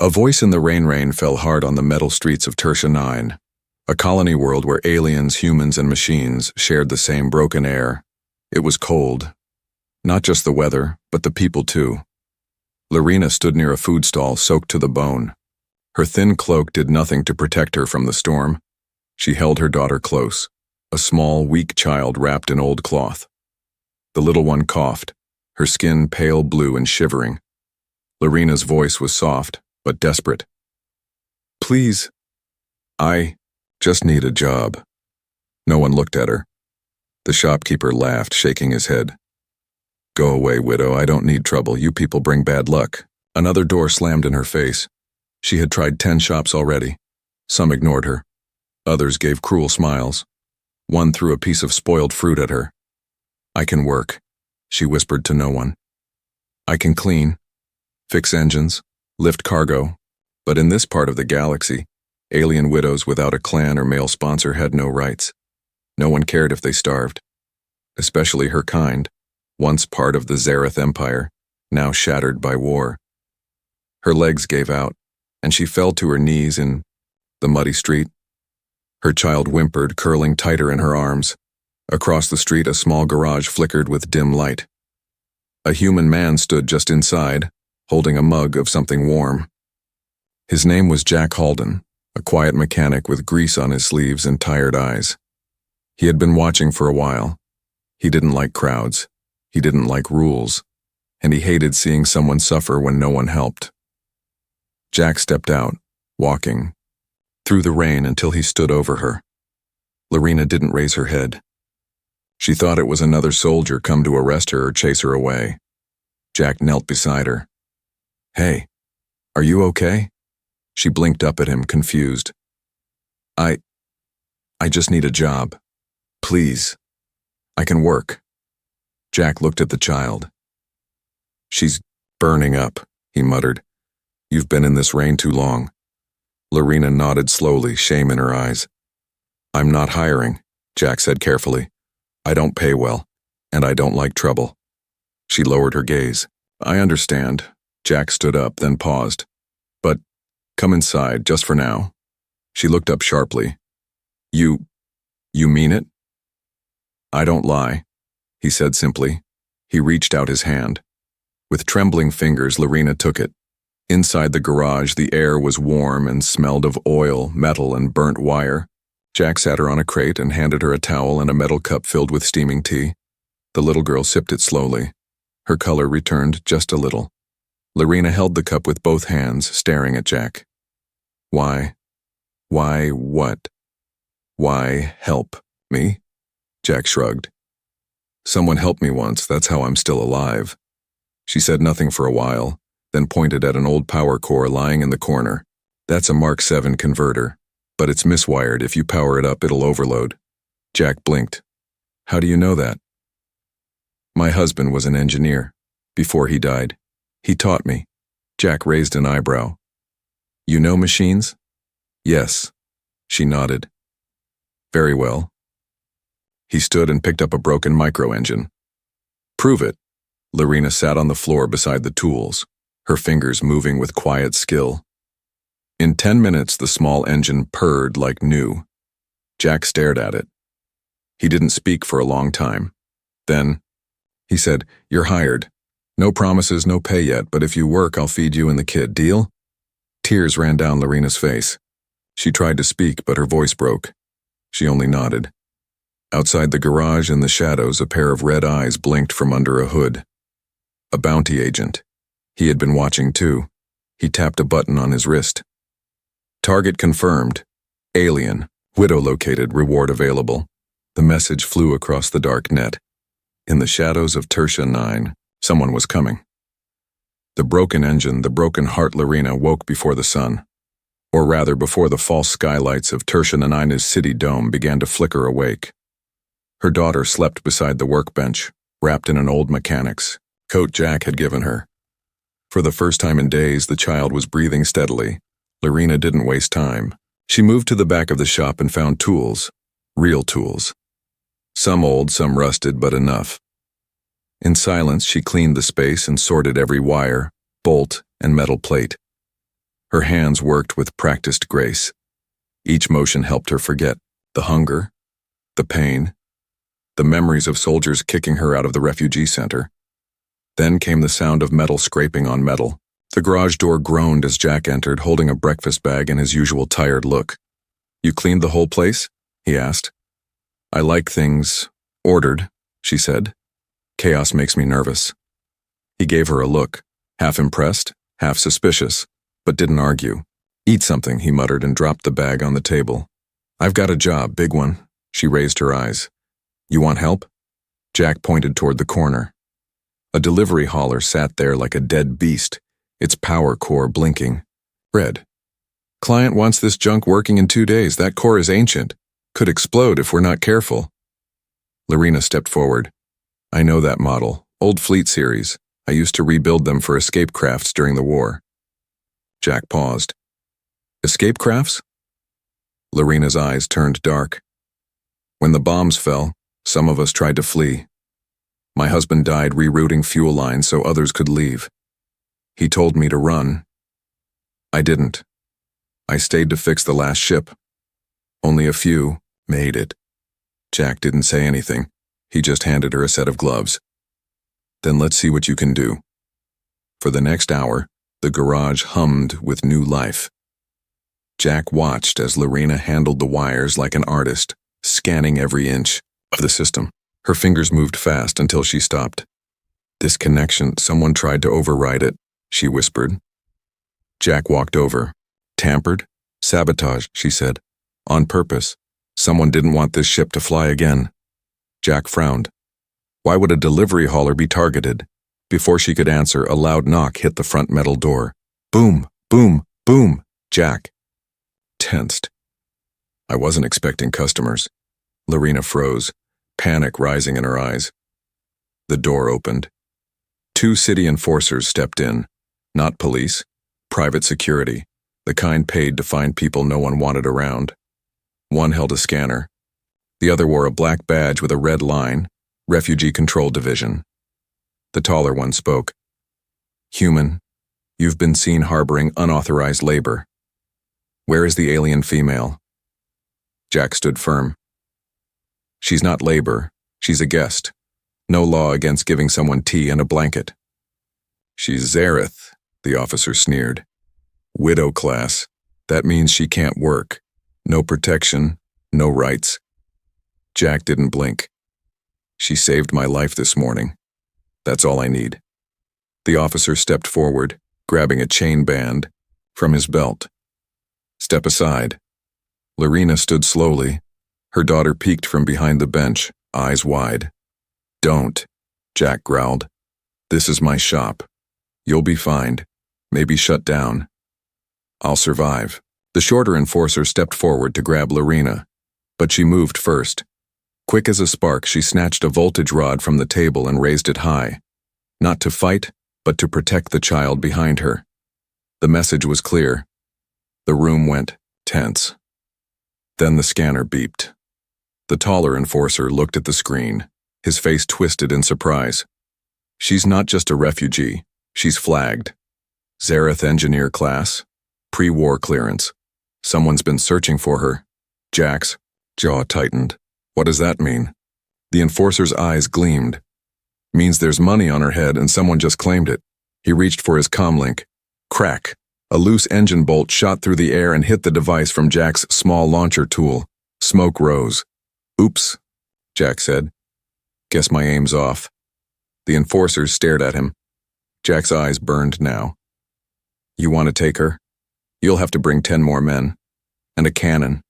A voice in the rain fell hard on the metal streets of Tertia 9, a colony world where aliens, humans, and machines shared the same broken air. It was cold. Not just the weather, but the people too. Lorena stood near a food stall soaked to the bone. Her thin cloak did nothing to protect her from the storm. She held her daughter close, a small, weak child wrapped in old cloth. The little one coughed, her skin pale blue and shivering. Lorena's voice was soft, but desperate. "Please, I just need a job." No one looked at her. The shopkeeper laughed, shaking his head. "Go away, widow, I don't need trouble. You people bring bad luck." Another door slammed in her face. She had tried 10 shops already. Some ignored her. Others gave cruel smiles. One threw a piece of spoiled fruit at her. "I can work," she whispered to no one. "I can clean, fix engines, lift cargo." But in this part of the galaxy, alien widows without a clan or male sponsor had no rights. No one cared if they starved. Especially her kind, once part of the Zareth Empire, now shattered by war. Her legs gave out, and she fell to her knees in the muddy street. Her child whimpered, curling tighter in her arms. Across the street, a small garage flickered with dim light. A human man stood just inside, holding a mug of something warm. His name was Jack Halden, a quiet mechanic with grease on his sleeves and tired eyes. He had been watching for a while. He didn't like crowds. He didn't like rules. And he hated seeing someone suffer when no one helped. Jack stepped out, walking, through the rain until he stood over her. Lorena didn't raise her head. She thought it was another soldier come to arrest her or chase her away. Jack knelt beside her. "Hey, are you okay?" She blinked up at him, confused. I just need a job. Please. I can work." Jack looked at the child. "She's burning up," he muttered. "You've been in this rain too long." Lorena nodded slowly, shame in her eyes. "I'm not hiring," Jack said carefully. "I don't pay well, and I don't like trouble." She lowered her gaze. "I understand." Jack stood up, then paused. "But come inside, just for now." She looked up sharply. You mean it?" "I don't lie," he said simply. He reached out his hand. With trembling fingers, Lorena took it. Inside the garage, the air was warm and smelled of oil, metal, and burnt wire. Jack sat her on a crate and handed her a towel and a metal cup filled with steaming tea. The little girl sipped it slowly. Her color returned just a little. Lorena held the cup with both hands, staring at Jack. Why what? Why help me?" Jack shrugged. "Someone helped me once, that's how I'm still alive." She said nothing for a while, then pointed at an old power core lying in the corner. "That's a Mark 7 converter, but it's miswired. If you power it up, it'll overload." Jack blinked. "How do you know that?" "My husband was an engineer. Before he died. He taught me." Jack raised an eyebrow. "You know machines?" "Yes." She nodded. "Very well." He stood and picked up a broken micro-engine. "Prove it." Lorena sat on the floor beside the tools, her fingers moving with quiet skill. In 10 minutes, the small engine purred like new. Jack stared at it. He didn't speak for a long time. Then, he said, "You're hired. No promises, no pay yet, but if you work, I'll feed you and the kid. Deal?" Tears ran down Lorena's face. She tried to speak, but her voice broke. She only nodded. Outside the garage in the shadows, a pair of red eyes blinked from under a hood. A bounty agent. He had been watching too. He tapped a button on his wrist. "Target confirmed. Alien. Widow located. Reward available." The message flew across the dark net. In the shadows of Tertia 9, someone was coming. The broken engine, the broken heart Lorena woke before the sun. Or rather, before the false skylights of Tertia 9's city dome began to flicker awake. Her daughter slept beside the workbench, wrapped in an old mechanic's coat Jack had given her. For the first time in days, the child was breathing steadily. Lorena didn't waste time. She moved to the back of the shop and found tools. Real tools. Some old, some rusted, but enough. In silence, she cleaned the space and sorted every wire, bolt, and metal plate. Her hands worked with practiced grace. Each motion helped her forget the hunger, the pain, the memories of soldiers kicking her out of the refugee center. Then came the sound of metal scraping on metal. The garage door groaned as Jack entered, holding a breakfast bag and his usual tired look. "You cleaned the whole place?" he asked. "I like things ordered," she said. "Chaos makes me nervous." He gave her a look, half impressed, half suspicious, but didn't argue. "Eat something," he muttered and dropped the bag on the table. "I've got a job, big one." She raised her eyes. "You want help?" Jack pointed toward the corner. A delivery hauler sat there like a dead beast, its power core blinking. "Red. Client wants this junk working in 2 days. That core is ancient. Could explode if we're not careful." Lorena stepped forward. "I know that model. Old Fleet series. I used to rebuild them for escape crafts during the war." Jack paused. "Escape crafts?" Lorena's eyes turned dark. "When the bombs fell, some of us tried to flee. My husband died rerouting fuel lines so others could leave. He told me to run. I didn't. I stayed to fix the last ship. Only a few made it." Jack didn't say anything. He just handed her a set of gloves. "Then let's see what you can do." For the next hour, the garage hummed with new life. Jack watched as Lorena handled the wires like an artist, scanning every inch of the system. Her fingers moved fast until she stopped. "This connection, someone tried to override it," she whispered. Jack walked over. "Tampered? Sabotage," she said. "On purpose. Someone didn't want this ship to fly again." Jack frowned. Why would a delivery hauler be targeted? Before she could answer, a loud knock hit the front metal door. Boom, boom, boom. Jack tensed. "I wasn't expecting customers." Lorena froze, panic rising in her eyes. The door opened. 2 city enforcers stepped in. Not police, private security, the kind paid to find people no one wanted around. One held a scanner. The other wore a black badge with a red line, Refugee Control Division. The taller one spoke. "Human, you've been seen harboring unauthorized labor. Where is the alien female?" Jack stood firm. "She's not labor. She's a guest. No law against giving someone tea and a blanket." "She's Zareth," the officer sneered. "Widow class. That means she can't work. No protection, no rights." Jack didn't blink. "She saved my life this morning. That's all I need." The officer stepped forward, grabbing a chain band from his belt. "Step aside." Lorena stood slowly. Her daughter peeked from behind the bench, eyes wide. "Don't," Jack growled. "This is my shop. You'll be fined, maybe shut down. I'll survive." The shorter enforcer stepped forward to grab Lorena, but she moved first. Quick as a spark, she snatched a voltage rod from the table and raised it high. Not to fight, but to protect the child behind her. The message was clear. The room went tense. Then the scanner beeped. The taller enforcer looked at the screen, his face twisted in surprise. "She's not just a refugee. She's flagged. Zareth engineer class. Pre-war clearance. Someone's been searching for her." Jack's jaw tightened. "What does that mean?" The enforcer's eyes gleamed. "Means there's money on her head and someone just claimed it." He reached for his comlink. Crack! A loose engine bolt shot through the air and hit the device from Jack's small launcher tool. Smoke rose. "Oops," Jack said. "Guess my aim's off." The enforcers stared at him. Jack's eyes burned now. "You want to take her? You'll have to bring 10 more men. And a cannon."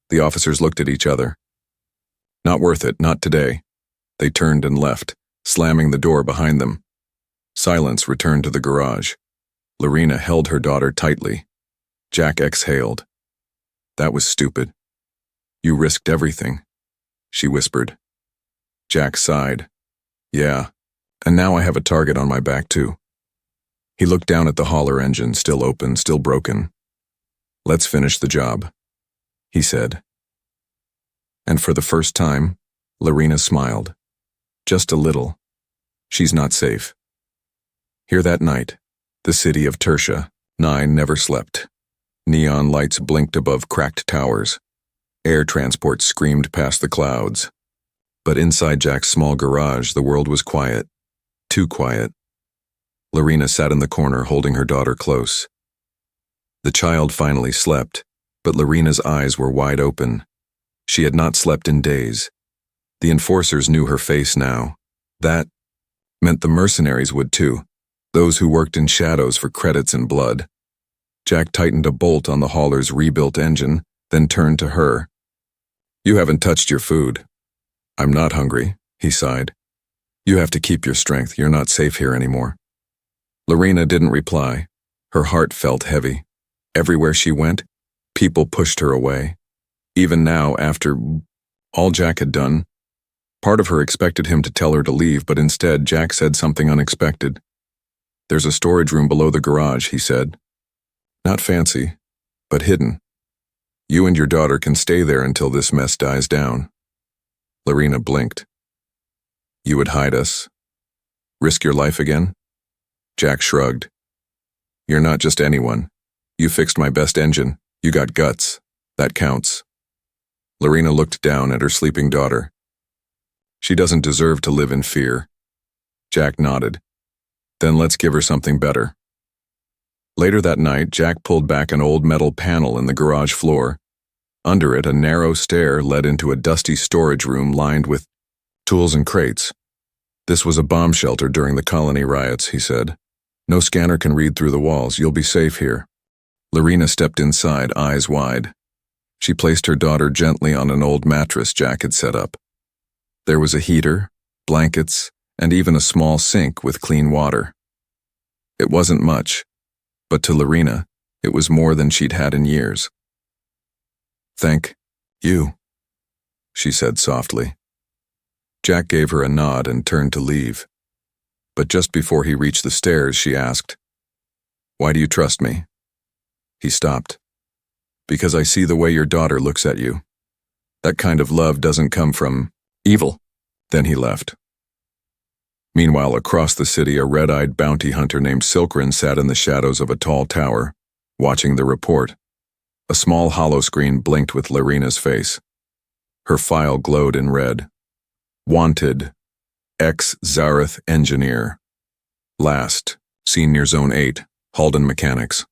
The officers looked at each other. "Not worth it, not today." They turned and left, slamming the door behind them. Silence returned to the garage. Lorena held her daughter tightly. Jack exhaled. "That was stupid. You risked everything," she whispered. Jack sighed. "Yeah, and now I have a target on my back too." He looked down at the hauler engine, still open, still broken. "Let's finish the job," he said. And for the first time, Lorena smiled. Just a little. She's not safe. Here that night, the city of Tertia, 9 never slept. Neon lights blinked above cracked towers. Air transport screamed past the clouds. But inside Jack's small garage, the world was quiet. Too quiet. Lorena sat in the corner holding her daughter close. The child finally slept, but Lorena's eyes were wide open. She had not slept in days. The enforcers knew her face now. That meant the mercenaries would too, those who worked in shadows for credits and blood. Jack tightened a bolt on the hauler's rebuilt engine, then turned to her. "You haven't touched your food." "I'm not hungry," he sighed. "You have to keep your strength. You're not safe here anymore." Lorena didn't reply. Her heart felt heavy. Everywhere she went, people pushed her away. Even now, after all Jack had done, part of her expected him to tell her to leave, but instead Jack said something unexpected. "There's a storage room below the garage," he said. "Not fancy, but hidden. You and your daughter can stay there until this mess dies down." Lorena blinked. "You would hide us? Risk your life again?" Jack shrugged. "You're not just anyone. You fixed my best engine. You got guts. That counts." Lorena looked down at her sleeping daughter. "She doesn't deserve to live in fear." Jack nodded. "Then let's give her something better." Later that night, Jack pulled back an old metal panel in the garage floor. Under it, a narrow stair led into a dusty storage room lined with tools and crates. "This was a bomb shelter during the colony riots," he said. "No scanner can read through the walls. You'll be safe here." Lorena stepped inside, eyes wide. She placed her daughter gently on an old mattress Jack had set up. There was a heater, blankets, and even a small sink with clean water. It wasn't much, but to Lorena, it was more than she'd had in years. "Thank you," she said softly. Jack gave her a nod and turned to leave. But just before he reached the stairs, she asked, "Why do you trust me?" He stopped. "Because I see the way your daughter looks at you. That kind of love doesn't come from evil." Then he left. Meanwhile, across the city, a red-eyed bounty hunter named Silkrin sat in the shadows of a tall tower, watching the report. A small hollow screen blinked with Lorena's face. Her file glowed in red. "Wanted, ex-Zareth engineer. Last, seen near Zone 8, Halden Mechanics.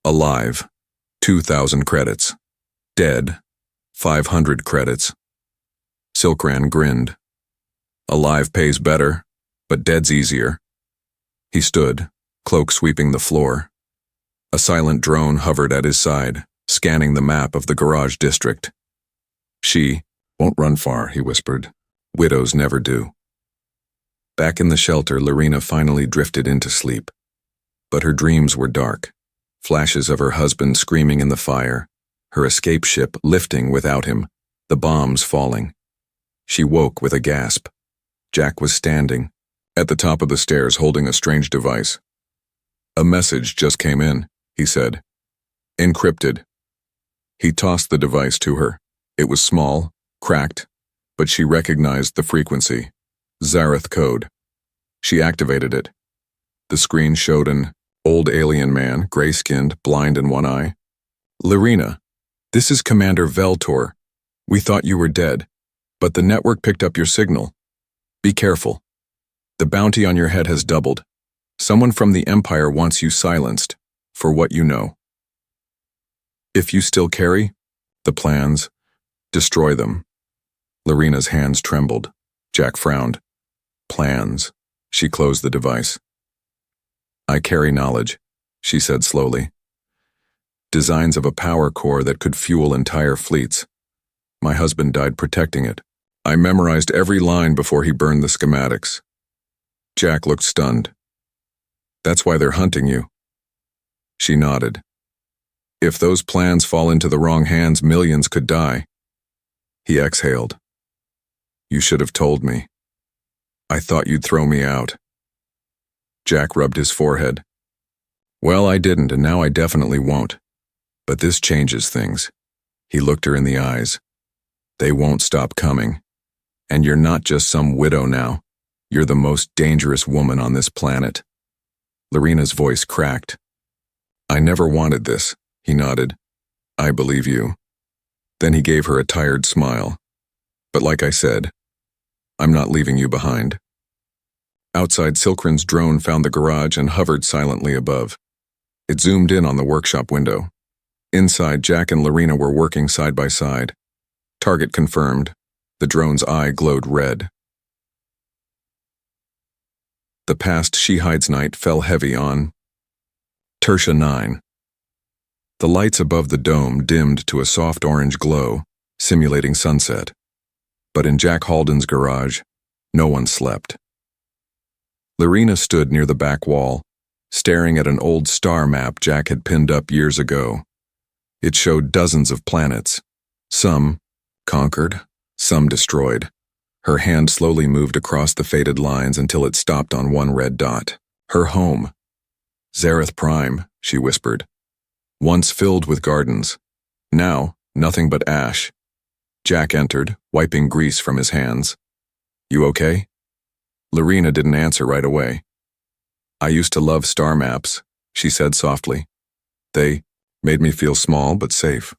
Alive, 2,000 credits. Dead, 500 credits." Silkran grinned. "Alive pays better, but dead's easier." He stood, cloak sweeping the floor. A silent drone hovered at his side, scanning the map of the garage district. "She won't run far," he whispered. "Widows never do." Back in the shelter, Lorena finally drifted into sleep. But her dreams were dark. Flashes of her husband screaming in the fire, her escape ship lifting without him, the bombs falling. She woke with a gasp. Jack was standing at the top of the stairs holding a strange device. "A message just came in," he said. "Encrypted." He tossed the device to her. It was small, cracked, but she recognized the frequency. Zareth code. She activated it. The screen showed an old alien man, gray-skinned, blind in one eye. "Lorena, this is Commander Veltor. We thought you were dead, but the network picked up your signal. Be careful. The bounty on your head has doubled. Someone from the Empire wants you silenced, for what you know. If you still carry the plans, destroy them." Lorena's hands trembled. Jack frowned. "Plans." She closed the device. "I carry knowledge," she said slowly. "Designs of a power core that could fuel entire fleets. My husband died protecting it. I memorized every line before he burned the schematics." Jack looked stunned. "That's why they're hunting you." She nodded. "If those plans fall into the wrong hands, millions could die." He exhaled. "You should have told me. I thought you'd throw me out." Jack rubbed his forehead. "Well, I didn't, and now I definitely won't. But this changes things." He looked her in the eyes. "They won't stop coming. And you're not just some widow now. You're the most dangerous woman on this planet." Lorena's voice cracked. I never wanted this, he nodded. I believe you. Then he gave her a tired smile. But like I said, I'm not leaving you behind. Outside, Silkrin's drone found the garage and hovered silently above. It zoomed in on the workshop window. Inside, Jack and Lorena were working side by side. Target confirmed. The drone's eye glowed red. The past She-Hides night fell heavy on Tertia 9. The lights above the dome dimmed to a soft orange glow, simulating sunset. But in Jack Halden's garage, no one slept. Lorena stood near the back wall, staring at an old star map Jack had pinned up years ago. It showed dozens of planets, some conquered, some destroyed. Her hand slowly moved across the faded lines until it stopped on one red dot. Her home. Zareth Prime, she whispered. Once filled with gardens. Now, nothing but ash. Jack entered, wiping grease from his hands. You okay? Lorena didn't answer right away. I used to love star maps, she said softly. They made me feel small but safe.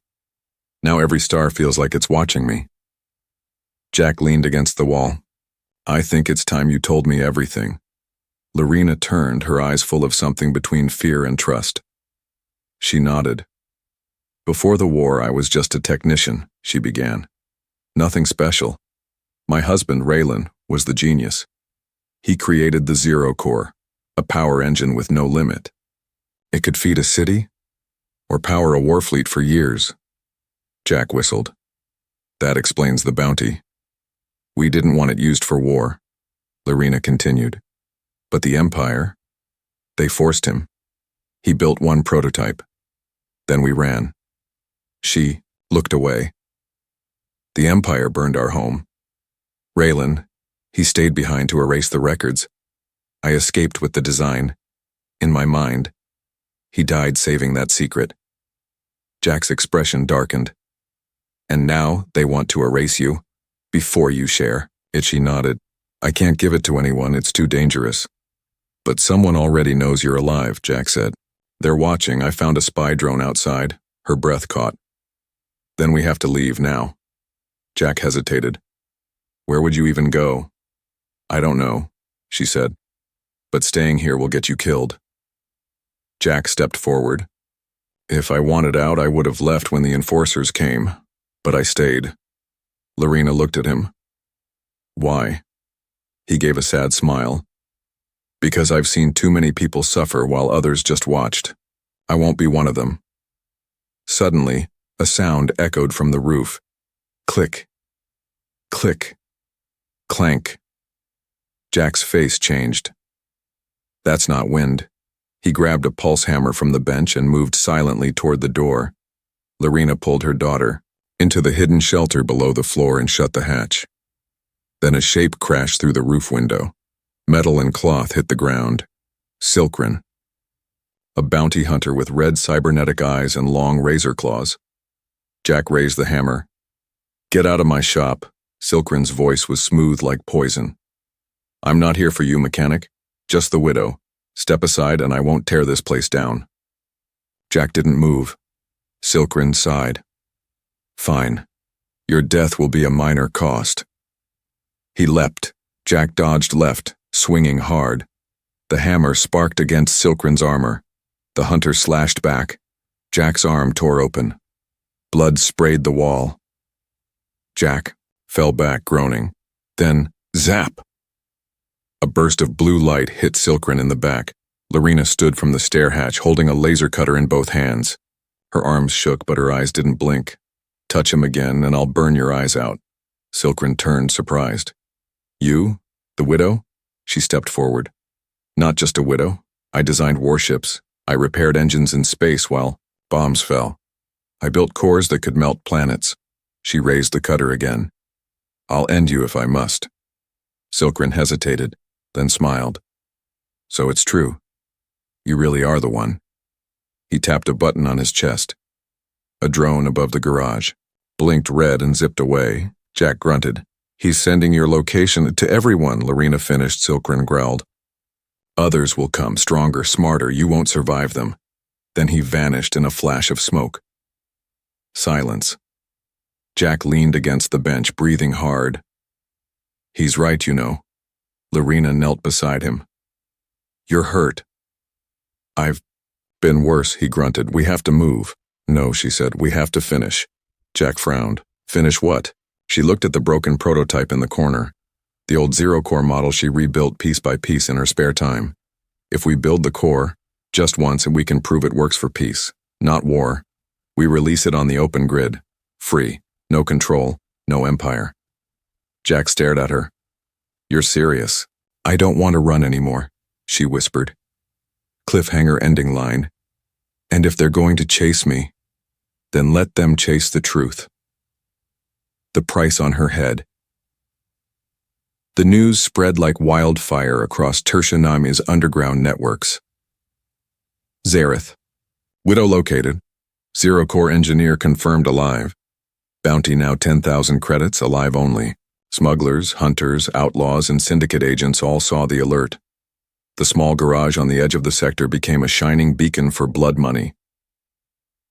Now every star feels like it's watching me. Jack leaned against the wall. I think it's time you told me everything. Lorena turned, her eyes full of something between fear and trust. She nodded. Before the war, I was just a technician, she began. Nothing special. My husband, Raylan, was the genius. He created the Zero Core, a power engine with no limit. It could feed a city or power a warfleet for years. Jack whistled. That explains the bounty. We didn't want it used for war, Lorena continued. But the Empire, they forced him. He built one prototype. Then we ran. She looked away. The Empire burned our home. Raylan, he stayed behind to erase the records. I escaped with the design. In my mind, he died saving that secret. Jack's expression darkened. And now they want to erase you, before you share. She nodded. I can't give it to anyone, it's too dangerous. But someone already knows you're alive, Jack said. They're watching. I found a spy drone outside. Her breath caught. Then we have to leave now. Jack hesitated. Where would you even go? I don't know, she said. But staying here will get you killed. Jack stepped forward. If I wanted out, I would have left when the enforcers came. But I stayed. Lorena looked at him. Why? He gave a sad smile. Because I've seen too many people suffer while others just watched. I won't be one of them. Suddenly, a sound echoed from the roof. Click. Click. Clank. Jack's face changed. That's not wind. He grabbed a pulse hammer from the bench and moved silently toward the door. Lorena pulled her daughter into the hidden shelter below the floor and shut the hatch. Then a shape crashed through the roof window. Metal and cloth hit the ground. Silkrin. A bounty hunter with red cybernetic eyes and long razor claws. Jack raised the hammer. Get out of my shop. Silkrin's voice was smooth like poison. I'm not here for you, mechanic. Just the widow. Step aside and I won't tear this place down. Jack didn't move. Silkrin sighed. Fine. Your death will be a minor cost. He leapt. Jack dodged left, swinging hard. The hammer sparked against Silkrin's armor. The hunter slashed back. Jack's arm tore open. Blood sprayed the wall. Jack fell back, groaning. Then, zap! A burst of blue light hit Silkrin in the back. Lorena stood from the stair hatch, holding a laser cutter in both hands. Her arms shook, but her eyes didn't blink. Touch him again, and I'll burn your eyes out. Silkrin turned, surprised. You? The widow? She stepped forward. Not just a widow. I designed warships. I repaired engines in space while bombs fell. I built cores that could melt planets. She raised the cutter again. I'll end you if I must. Silkrin hesitated, then smiled. So it's true. You really are the one. He tapped a button on his chest. A drone above the garage blinked red and zipped away. Jack grunted. He's sending your location to everyone, Lorena finished. Silkrin growled. Others will come, stronger, smarter. You won't survive them. Then he vanished in a flash of smoke. Silence. Jack leaned against the bench, breathing hard. He's right, you know. Lorena knelt beside him. You're hurt. I've been worse, he grunted. We have to move. No, she said. We have to finish. Jack frowned. Finish what? She looked at the broken prototype in the corner, the old zero-core model she rebuilt piece by piece in her spare time. If we build the core, just once, and we can prove it works for peace, not war, we release it on the open grid, free, no control, no empire. Jack stared at her. You're serious. I don't want to run anymore, she whispered. Cliffhanger ending line. And if they're going to chase me, then let them chase the truth. The price on her head. The news spread like wildfire across Tsunami's underground networks. Zareth. Widow located. Zero-core engineer confirmed alive. Bounty now 10,000 credits, alive only. Smugglers, hunters, outlaws, and syndicate agents all saw the alert. The small garage on the edge of the sector became a shining beacon for blood money.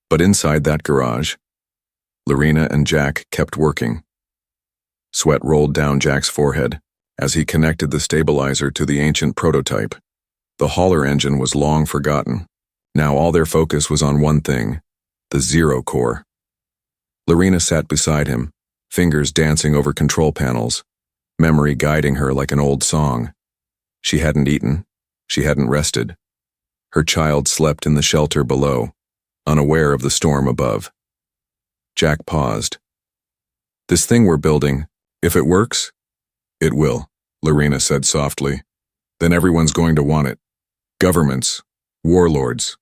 But inside that garage, Lorena and Jack kept working. Sweat rolled down Jack's forehead as he connected the stabilizer to the ancient prototype. The hauler engine was long forgotten. Now all their focus was on one thing, the zero-core. Lorena sat beside him, fingers dancing over control panels, memory guiding her like an old song. She hadn't eaten. She hadn't rested. Her child slept in the shelter below, unaware of the storm above. Jack paused. This thing we're building, if it works, it will, Lorena said softly. Then everyone's going to want it. Governments, warlords.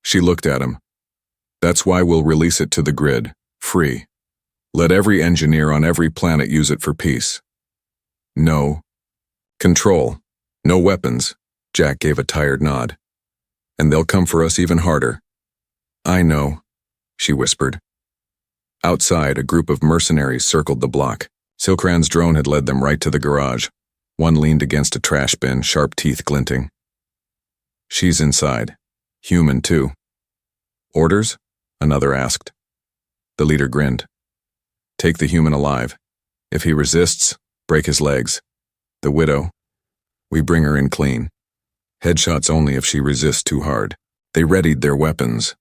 She looked at him. That's why we'll release it to the grid, free. Let every engineer on every planet use it for peace. No control, no weapons, Jack gave a tired nod. And they'll come for us even harder. I know, she whispered. Outside, a group of mercenaries circled the block. Silkran's drone had led them right to the garage. One leaned against a trash bin, sharp teeth glinting. She's inside. Human, too. Orders? Another asked. The leader grinned. Take the human alive. If he resists, break his legs. The widow, we bring her in clean. Headshots only if she resists too hard. They readied their weapons.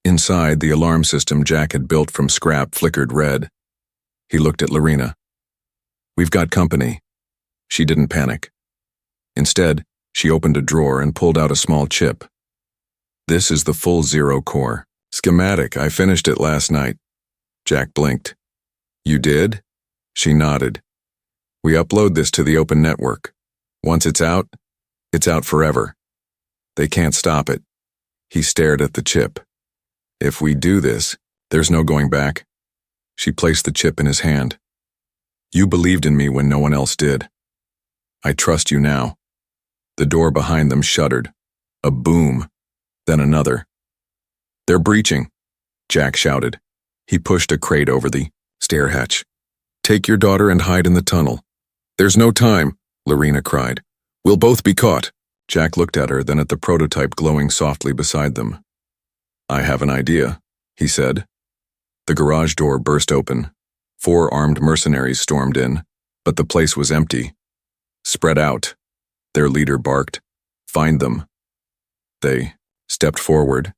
Inside, the alarm system Jack had built from scrap flickered red. He looked at Lorena. We've got company. She didn't panic. Instead, she opened a drawer and pulled out a small chip. This is the full zero-core. Schematic, I finished it last night. Jack blinked. You did? She nodded. We upload this to the open network. Once it's out forever. They can't stop it. He stared at the chip. If we do this, there's no going back. She placed the chip in his hand. You believed in me when no one else did. I trust you now. The door behind them shuddered. A boom. Then another. They're breaching, Jack shouted. He pushed a crate over the stair hatch. Take your daughter and hide in the tunnel. There's no time, Lorena cried. We'll both be caught. Jack looked at her, then at the prototype glowing softly beside them. I have an idea, he said. The garage door burst open. 4 armed mercenaries stormed in, but the place was empty. Spread out. Their leader barked. Find them. They stepped forward,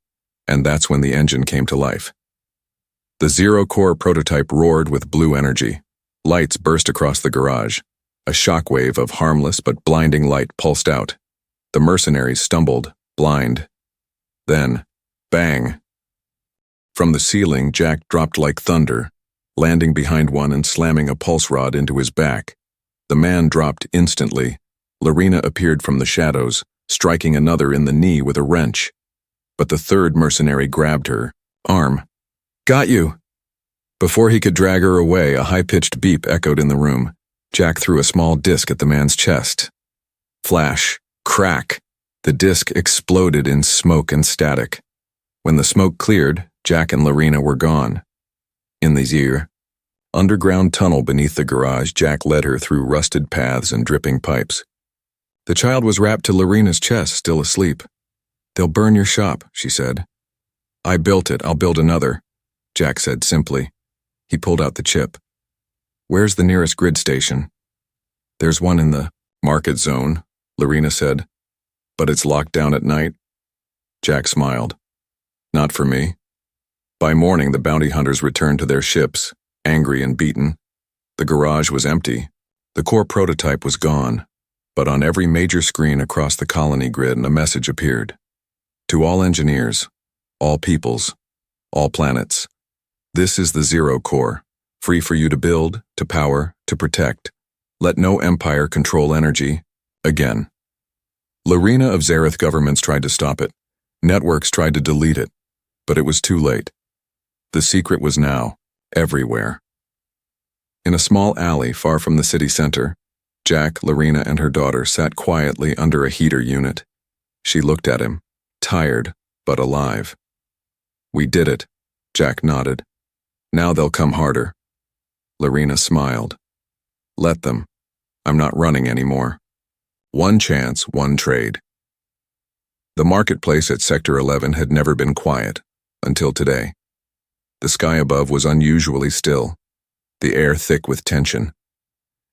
and that's when the engine came to life. The zero-core prototype roared with blue energy. Lights burst across the garage. A shockwave of harmless but blinding light pulsed out. The mercenaries stumbled, blind. Then, bang. From the ceiling, Jack dropped like thunder, landing behind one and slamming a pulse rod into his back. The man dropped instantly. Lorena appeared from the shadows, striking another in the knee with a wrench. But the third mercenary grabbed her arm. Got you! Before he could drag her away, a high-pitched beep echoed in the room. Jack threw a small disc at the man's chest. Flash. Crack. The disc exploded in smoke and static. When the smoke cleared, Jack and Lorena were gone. In the underground tunnel beneath the garage, Jack led her through rusted paths and dripping pipes. The child was wrapped to Lorena's chest, still asleep. They'll burn your shop, she said. I built it, I'll build another, Jack said simply. He pulled out the chip. Where's the nearest grid station? There's one in the market zone, Lorena said. But it's locked down at night? Jack smiled. Not for me. By morning, the bounty hunters returned to their ships, angry and beaten. The garage was empty. The core prototype was gone. But on every major screen across the colony grid, a message appeared. To all engineers, all peoples, all planets. This is the Zero Core, free for you to build, to power, to protect. Let no empire control energy. Again. Lorena of Zareth governments tried to stop it. Networks tried to delete it. But it was too late. The secret was now everywhere. In a small alley far from the city center, Jack, Lorena, and her daughter sat quietly under a heater unit. She looked at him, tired but alive. We did it, Jack nodded. Now they'll come harder. Lorena smiled. Let them. I'm not running anymore. One chance, one trade. The marketplace at Sector 11 had never been quiet, until today. The sky above was unusually still, the air thick with tension.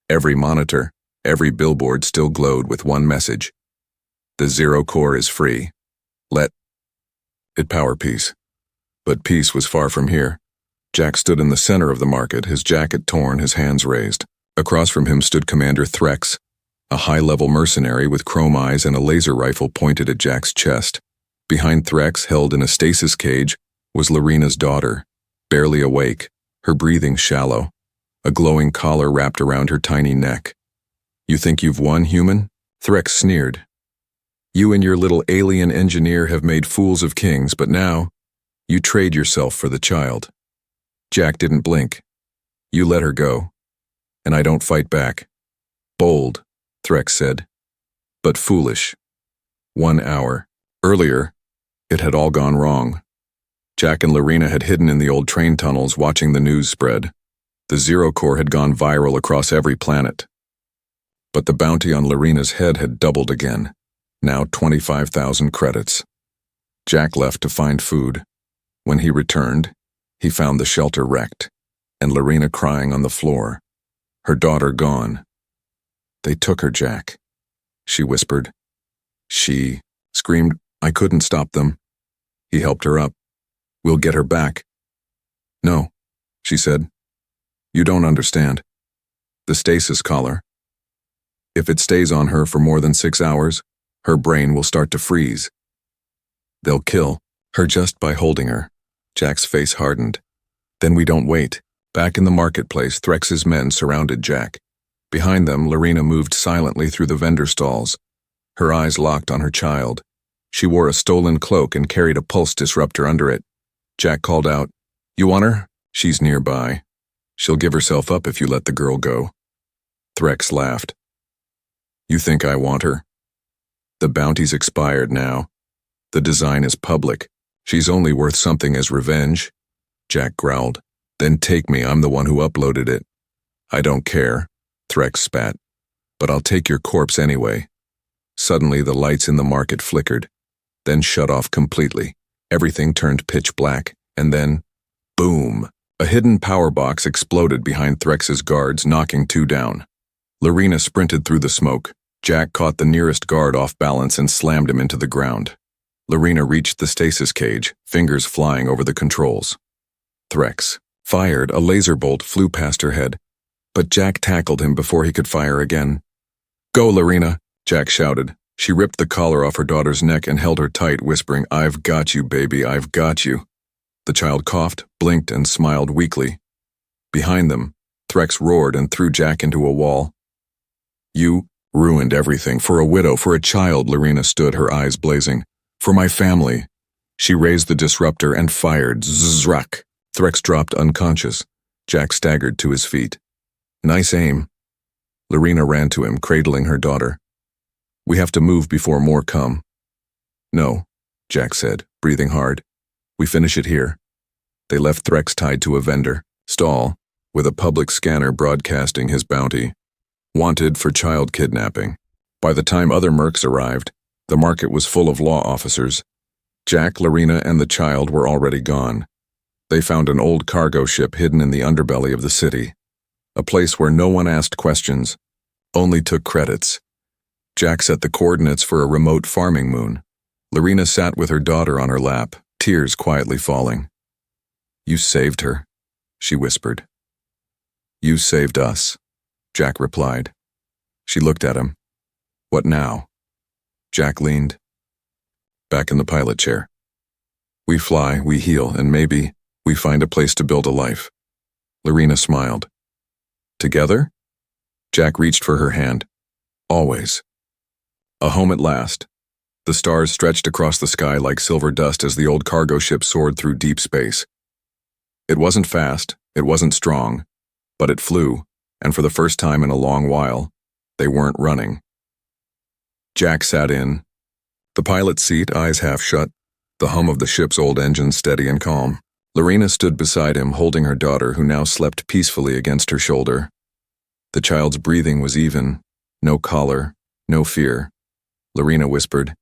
Every monitor, every billboard still glowed with one message. The Zero Core is free. Let it power peace. But peace was far from here. Jack stood in the center of the market, his jacket torn, his hands raised. Across from him stood Commander Threx, a high-level mercenary with chrome eyes and a laser rifle pointed at Jack's chest. Behind Threx, held in a stasis cage, was Lorena's daughter, barely awake, her breathing shallow, a glowing collar wrapped around her tiny neck. You think you've won, human? Threx sneered. You and your little alien engineer have made fools of kings, but now, you trade yourself for the child. Jack didn't blink. You let her go. And I don't fight back. Bold, Threx said. But foolish. 1 hour. Earlier, it had all gone wrong. Jack and Lorena had hidden in the old train tunnels watching the news spread. The Zero Core had gone viral across every planet. But the bounty on Lorena's head had doubled again, now 25,000 credits. Jack left to find food. When he returned, he found the shelter wrecked, and Lorena crying on the floor, her daughter gone. They took her, Jack, she whispered. She screamed, I couldn't stop them. He helped her up. We'll get her back. No, she said. You don't understand. The stasis collar. If it stays on her for more than 6 hours, her brain will start to freeze. They'll kill her just by holding her. Jack's face hardened. Then we don't wait. Back in the marketplace, Threx's men surrounded Jack. Behind them, Lorena moved silently through the vendor stalls, her eyes locked on her child. She wore a stolen cloak and carried a pulse disruptor under it. Jack called out, You want her? She's nearby. She'll give herself up if you let the girl go. Threx laughed. You think I want her? The bounty's expired now. The design is public. She's only worth something as revenge. Jack growled. Then take me, I'm the one who uploaded it. I don't care, Threx spat. But I'll take your corpse anyway. Suddenly the lights in the market flickered, then shut off completely. Everything turned pitch black, and then, boom! A hidden power box exploded behind Threx's guards, knocking 2 down. Lorena sprinted through the smoke. Jack caught the nearest guard off balance and slammed him into the ground. Lorena reached the stasis cage, fingers flying over the controls. Threx fired, a laser bolt flew past her head, but Jack tackled him before he could fire again. Go, Lorena, Jack shouted. She ripped the collar off her daughter's neck and held her tight, whispering, I've got you, baby, I've got you. The child coughed, blinked, and smiled weakly. Behind them, Threx roared and threw Jack into a wall. You ruined everything. For a widow, for a child, Lorena stood, her eyes blazing. For my family. She raised the disruptor and fired. Zrak. Threx dropped unconscious. Jack staggered to his feet. Nice aim. Lorena ran to him, cradling her daughter. We have to move before more come. No, Jack said, breathing hard. We finish it here. They left Threx tied to a vendor stall, with a public scanner broadcasting his bounty. Wanted for child kidnapping. By the time other mercs arrived, The market was full of law officers. Jack, Lorena, and the child were already gone. They found an old cargo ship hidden in the underbelly of the city, a place where no one asked questions, only took credits. Jack set the coordinates for a remote farming moon. Lorena sat with her daughter on her lap, tears quietly falling. "You saved her," she whispered. "You saved us," Jack replied. She looked at him. "What now?" Jack leaned back in the pilot chair. "We fly, we heal, and maybe we find a place to build a life." Lorena smiled. "Together?" Jack reached for her hand. "Always." A home at last. The stars stretched across the sky like silver dust as the old cargo ship soared through deep space. It wasn't fast, it wasn't strong, but it flew, and for the first time in a long while, they weren't running. Jack sat in the pilot's seat, eyes half shut, the hum of the ship's old engine steady and calm. Lorena stood beside him, holding her daughter, who now slept peacefully against her shoulder. The child's breathing was even, no collar, no fear. Lorena whispered,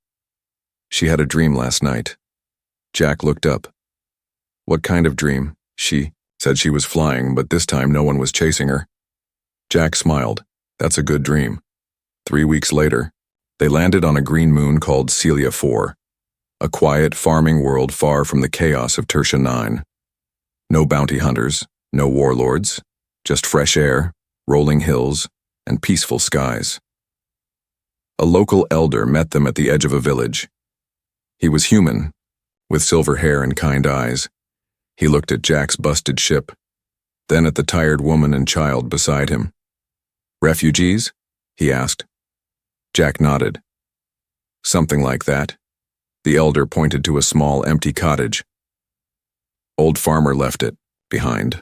"She had a dream last night." Jack looked up. "What kind of dream?" She said she was flying, but this time no one was chasing her. Jack smiled. "That's a good dream." 3 weeks later, they landed on a green moon called Celia 4, a quiet farming world far from the chaos of Tertia 9. No bounty hunters, no warlords, just fresh air, rolling hills, and peaceful skies. A local elder met them at the edge of a village. He was human, with silver hair and kind eyes. He looked at Jack's busted ship, then at the tired woman and child beside him. "Refugees?" he asked. Jack nodded. "Something like that." The elder pointed to a small, empty cottage. "Old farmer left it behind.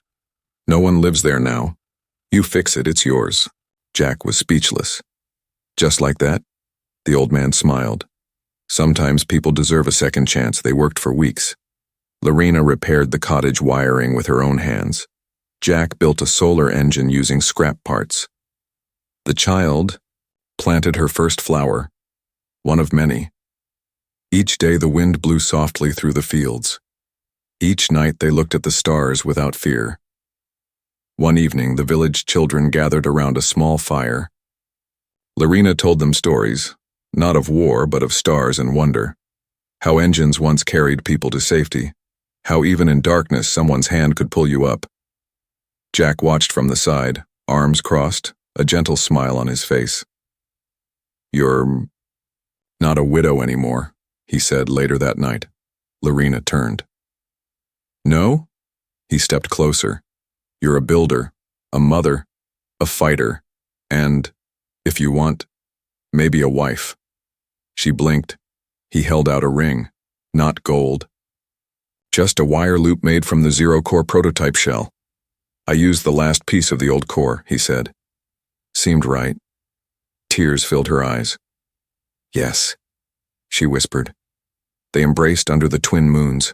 No one lives there now. You fix it, it's yours." Jack was speechless. "Just like that?" The old man smiled. "Sometimes people deserve a second chance. They worked for weeks." Lorena repaired the cottage wiring with her own hands. Jack built a solar engine using scrap parts. The child planted her first flower, one of many. Each day the wind blew softly through the fields. Each night they looked at the stars without fear. One evening the village children gathered around a small fire. Lorena told them stories, not of war but of stars and wonder. How engines once carried people to safety. How even in darkness someone's hand could pull you up. Jack watched from the side, arms crossed, a gentle smile on his face. "You're not a widow anymore," he said later that night. Lorena turned. "No?" He stepped closer. "You're a builder, a mother, a fighter, and, if you want, maybe a wife." She blinked. He held out a ring, not gold. "Just a wire loop made from the zero-core prototype shell. I used the last piece of the old core," he said. "Seemed right." Tears filled her eyes. "Yes," she whispered. They embraced under the twin moons.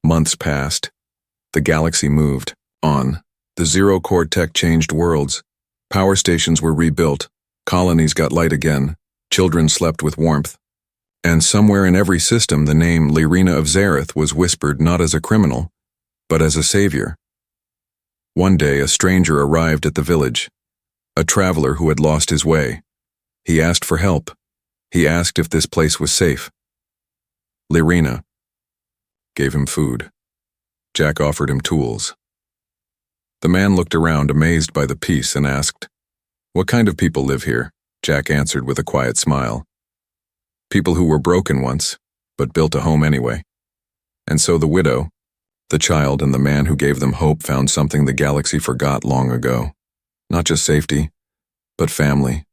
Months passed. The galaxy moved on. The zero-core tech changed worlds. Power stations were rebuilt. Colonies got light again. Children slept with warmth. And somewhere in every system the name Lorena of Zareth was whispered not as a criminal, but as a savior. One day a stranger arrived at the village, a traveler who had lost his way. He asked for help. He asked if this place was safe. Lorena gave him food. Jack offered him tools. The man looked around, amazed by the peace, and asked, "What kind of people live here?" Jack answered with a quiet smile. "People who were broken once, but built a home anyway." And so the widow, the child, and the man who gave them hope found something the galaxy forgot long ago. Not just safety, but family,